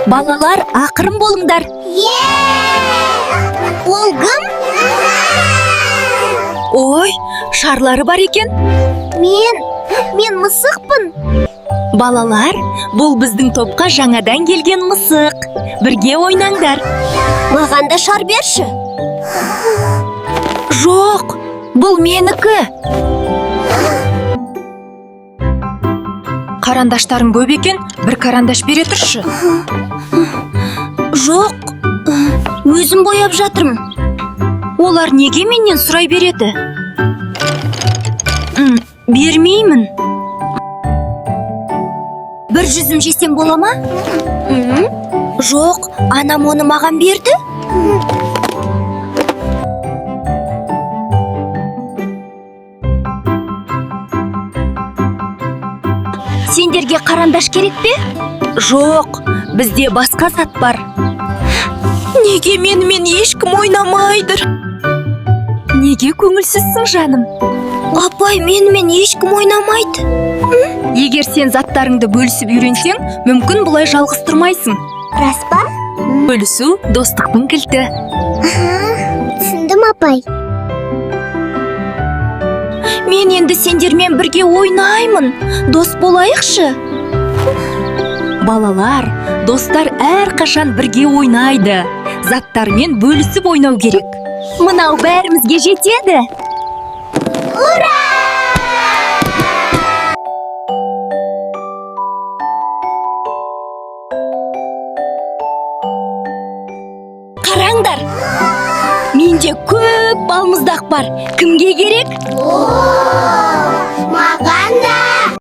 Балалар, ақырын болыңдар. Ол кім? Ой, шарлары бар екен. Мен мысықпын. Балалар, бұл біздің топқа жаңадан келген мысық. Бірге ойнаңдар. Маған да шар берші. Жоқ, бұл менікі. Қарандаштарың көп екен, бір карандаш бере тұршы. Жоқ, өзім бояп жатырмын. Олар неге менен сұрай береді? Бермеймін. Бір жүзім жесем бола ма? Жоқ, анам оны маған берді. Сендерге қарандаш керек пе? Жоқ, бізде басқа зат бар. Неге менімен ешкім ойнамайдыр? Неге көңілсізсің, жаным? Апай, менімен ешкім ойнамайды. Егер сен заттарыңды бөлісіп үйренсең, мүмкін бұлай жалғыз тұрмайсың. Рас па? Бөлісу достықтың кілті. Түсіндім, апай. Мен енді сендермен бірге ойнаймын. Дос болайықшы. Балалар, достар әрқашан бірге ойнайды. Заттармен бөлісіп ойнау керек. Мынау бәрімізге жетеді. Ура! Қараңдар. Менде көп балмұздақ бар. Кімге керек?